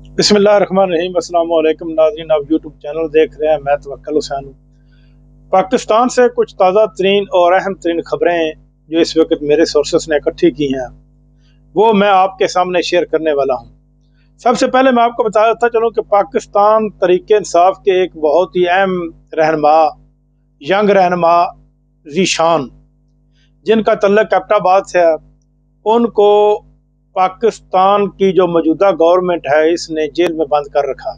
बिस्मिल्लाहिर्रहमानिर्रहीम। अस्सलाम वालेकुम नाज़रीन, आप यूट्यूब चैनल देख रहे हैं। मैं तवक्कुल हुसैन हूँ। पाकिस्तान से कुछ ताज़ा तरीन और अहम तरीन खबरें जो इस वक्त मेरे सोर्सेस ने इकट्ठी की हैं वो मैं आपके सामने शेयर करने वाला हूँ। सबसे पहले मैं आपको बताता चलूँ कि पाकिस्तान तहरीक इंसाफ के एक बहुत ही अहम रहनुमा, यंग रहनुमा ज़ीशान, जिनका तल्लुक़ एबटाबाद से है, उनको पाकिस्तान की जो मौजूदा गवर्नमेंट है इसने जेल में बंद कर रखा।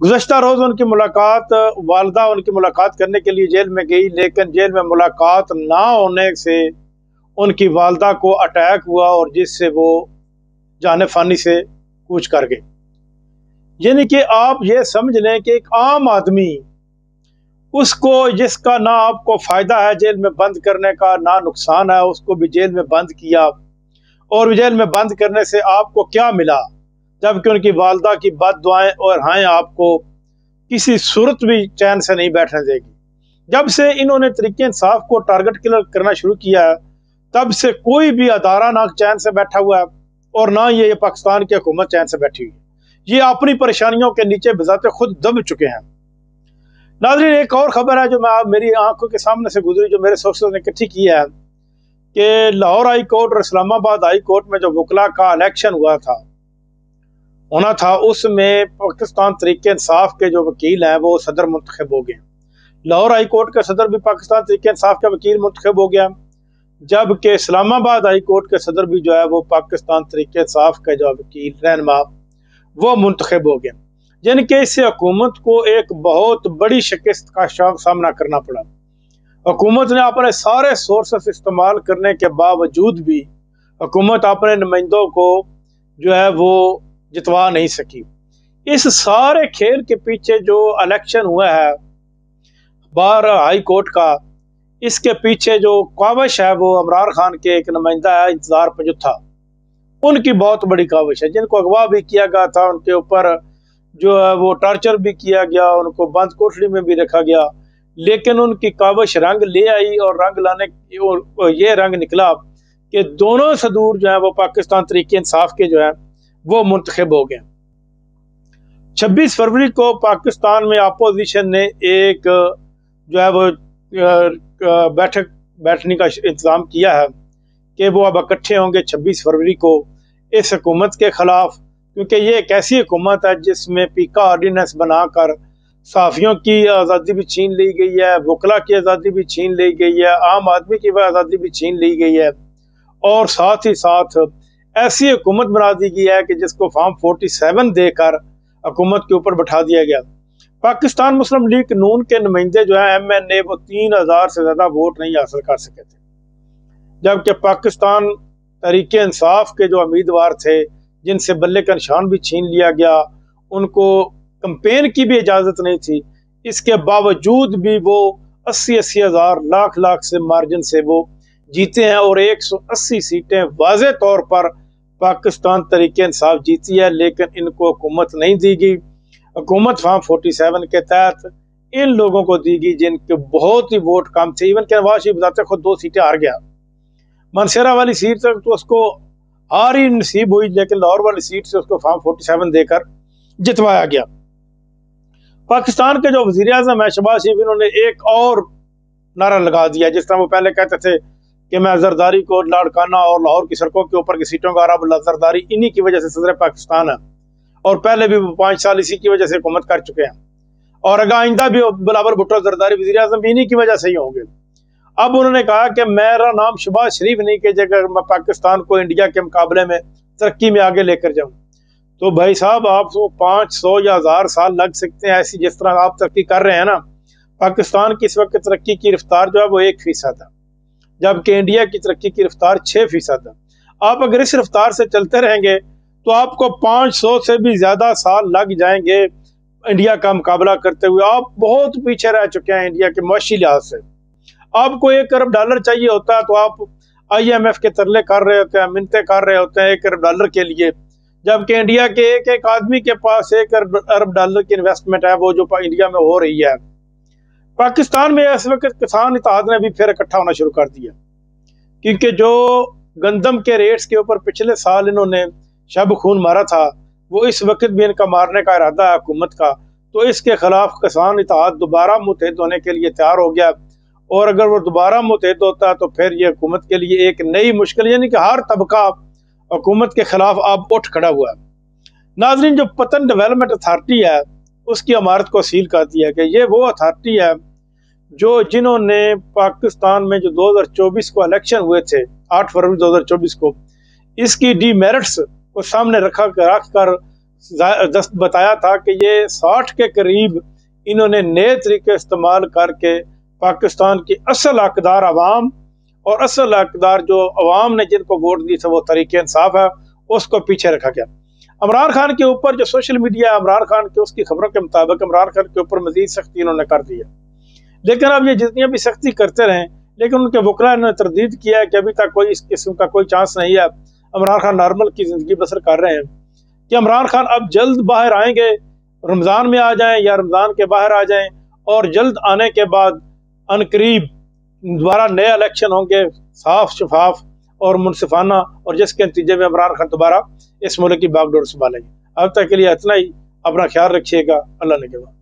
गुज़श्ता रोज़ उनकी मुलाकात, वालदा उनकी मुलाकात करने के लिए जेल में गई, लेकिन जेल में मुलाकात ना होने से उनकी वालदा को अटैक हुआ और जिससे वो जाने फानी से कूच कर गए। यानी कि आप ये समझ लें कि एक आम आदमी, उसको जिसका ना आपको फ़ायदा है जेल में बंद करने का, ना नुकसान है, उसको भी जेल में बंद किया। और जेल में बंद करने से आपको क्या मिला, जबकि उनकी वालदा की बद्दुआएं और हाय आपको किसी सूरत भी चैन से नहीं बैठने देगी। जब से इन्होंने तहरीक इंसाफ को टारगेट किलर करना शुरू किया है, तब से कोई भी अदारा ना चैन से बैठा हुआ है और ना ये पाकिस्तान की हुकूमत चैन से बैठी हुई है। ये अपनी परेशानियों के नीचे बजाते खुद दब चुके हैं। नाज़रीन, एक और खबर है जो मेरी आंखों के सामने से गुजरी, जो मेरे सोर्सेज ने इकट्ठी की है कि लाहौर हाई कोर्ट और इस्लामाबाद हाई कोर्ट में जो वकला का इलेक्शन होना था, उसमें पाकिस्तान तहरीक इंसाफ के जो वकील हैं वो सदर मुंतखब हो गए। लाहौर हाई कोर्ट का सदर भी पाकिस्तान तहरीक इंसाफ का वकील मुंतखब हो गया, जबकि इस्लामाबाद हाई कोर्ट के सदर भी जो है वो पाकिस्तान तहरीक इंसाफ का जो वकील रहनुमा वो मुंतखब हो गया। जिनके इससे हुकूमत को एक बहुत बड़ी शिकस्त का सामना करना पड़ा। हुकूमत ने अपने सारे सोर्सेस इस्तेमाल करने के बावजूद भी हुकूमत अपने नुमाइंदों को जो है वो जितवा नहीं सकी। इस सारे खेल के पीछे जो इलेक्शन हुआ है बाहर हाई कोर्ट का, इसके पीछे जो काविश है वो इमरान खान के एक नुमाइंदा है इंतजार पजुत्था, उनकी बहुत बड़ी काविश है। जिनको अगवा भी किया गया था, उनके ऊपर जो है वो टॉर्चर भी किया गया, उनको बंद कोठरी में भी रखा गया, लेकिन उनकी काविश रंग ले आई और रंग लाने ये रंग निकला कि दोनों सदूर जो है वो पाकिस्तान तहरीक इंसाफ के जो है वो मुंतखब हो गए। 26 फरवरी को पाकिस्तान में अपोजिशन ने एक जो है वो बैठने का इंतज़ाम किया है कि वो अब इकट्ठे होंगे 26 फरवरी को इस हुकूमत के ख़िलाफ़, क्योंकि ये एक ऐसी हुकूमत है जिसमें पीका ऑर्डिनेंस बनाकर सहाफ़ियों की आज़ादी भी छीन ली गई है, वकला की आज़ादी भी छीन ली गई है, आम आदमी की आज़ादी भी छीन ली गई है, और साथ ही साथ ऐसी हुकूमत बना दी गई है कि जिसको फॉर्म 47 देकर हुकूमत के ऊपर बैठा दिया गया। पाकिस्तान मुस्लिम लीग नून के नुमाइंदे जो है MNA, वो 3000 से ज़्यादा वोट नहीं हासिल कर सके थे, जबकि पाकिस्तान तहरीक इंसाफ के जो उम्मीदवार थे जिनसे बल्ले का निशान भी छीन लिया गया, उनको कंपेन की भी इजाज़त नहीं थी, इसके बावजूद भी वो 80-80 हज़ार लाख से मार्जिन से वो जीते हैं और 180 सीटें वाज़े तौर पर पाकिस्तान तहरीक इंसाफ जीती है। लेकिन इनको हुकूमत नहीं दी गई। हुकूमत फॉर्म 47 के तहत इन लोगों को दी गई जिनके बहुत ही वोट कम थे। इवन के नवाज शरीफ बताते खुद 2 सीटें हार गया। मनसेरा वाली सीट तक तो उसको हार ही नसीब हुई, लेकिन लाहौर वाली सीट से उसको फॉर्म 47 देकर जितवाया गया। पाकिस्तान के जो वज़ीर आज़म है शहबाज शरीफ, इन्होंने एक और नारा लगा दिया। जिस तरह वो पहले कहते थे कि मैं जरदारी को लाड़काना और लाहौर की सड़कों के ऊपर की सीटों का अरब जरदारी इन्हीं की वजह से सदर पाकिस्तान है, और पहले भी 5 साल इसी की वजह से हुकूमत कर चुके हैं, और अगर आइंदा भी बिलावल भुट्टो जरदारी वज़ीर आज़म भी इन्हीं की वजह से ही होंगे। अब उन्होंने कहा कि मेरा नाम शहबाज शरीफ नहीं कि जगह मैं पाकिस्तान को इंडिया के मुकाबले में तरक्की में आगे लेकर जाऊँ। तो भाई साहब, आपको 500 या 1000 साल लग सकते हैं ऐसी जिस तरह आप तरक्की कर रहे हैं ना। पाकिस्तान की इस वक्त तरक्की की रफ्तार जो है वो 1% है, जबकि इंडिया की तरक्की की रफ्तार 6% है। आप अगर इस रफ्तार से चलते रहेंगे तो आपको 500 से भी ज़्यादा साल लग जाएंगे इंडिया का मुकाबला करते हुए। आप बहुत पीछे रह चुके हैं इंडिया के मुआशी लिहाज से। आपको $1 अरब चाहिए होता है तो आप IMF के तरले कर रहे होते हैं, मिन्नतें कर रहे होते हैं $1 अरब के लिए, जबकि इंडिया के एक आदमी के पास $1 अरब की इन्वेस्टमेंट है वो जो इंडिया में हो रही है। पाकिस्तान में इस वक्त किसान इत्तेहाद ने भी फिर इकट्ठा होना शुरू कर दिया, क्योंकि जो गंदम के रेट्स के ऊपर पिछले साल इन्होंने शब खून मारा था वो इस वक्त भी इनका मारने का इरादा है हुकूमत का, तो इसके खिलाफ किसान इत्तेहाद दोबारा मुतहद होने के लिए तैयार हो गया। और अगर वो दोबारा मुतहद होता है तो फिर ये हुकूमत के लिए एक नई मुश्किल, यानी कि हर तबका हुकूमत के खिलाफ अब उठ खड़ा हुआ है। नाज़रीन, जो पतन डेवलपमेंट अथॉरिटी है उसकी इमारत को सील कर दिया कि ये वो अथॉरिटी है जिन्होंने पाकिस्तान में जो 2024 को इलेक्शन हुए थे 8 फरवरी 2024 को, इसकी डीमेरिट्स को सामने रख कर बताया था कि ये 60 के करीब इन्होंने नए तरीके इस्तेमाल करके पाकिस्तान की असल हकदार अवाम और असल हकदार जो अवाम ने जिनको वोट दी थे वो तरीके इंसाफ है, उसको पीछे रखा गया। इमरान खान के ऊपर जो सोशल मीडिया इमरान खान के उसकी खबरों के मुताबिक इमरान खान के ऊपर मजीद सख्ती इन्होंने कर दी है। लेकिन अब ये जितनी भी सख्ती करते रहें, लेकिन उनके वकला ने तरदीद किया है कि अभी तक कोई इस किस्म का कोई चांस नहीं है, इमरान खान नॉर्मल की जिंदगी बसर कर रहे हैं। कि इमरान खान अब जल्द बाहर आएंगे, रमज़ान में आ जाएं या रमज़ान के बाहर आ जाएं, और जल्द आने के बाद अनकरीब दोबारा नए इलेक्शन होंगे, साफ शफाफ और मुनसिफाना, और जिसके नतीजे में इमरान खान दोबारा इस मुल्क की बागडोर संभालेंगे। अब तक के लिए इतना ही। अपना ख्याल रखिएगा। अल्लाह ने के बाद।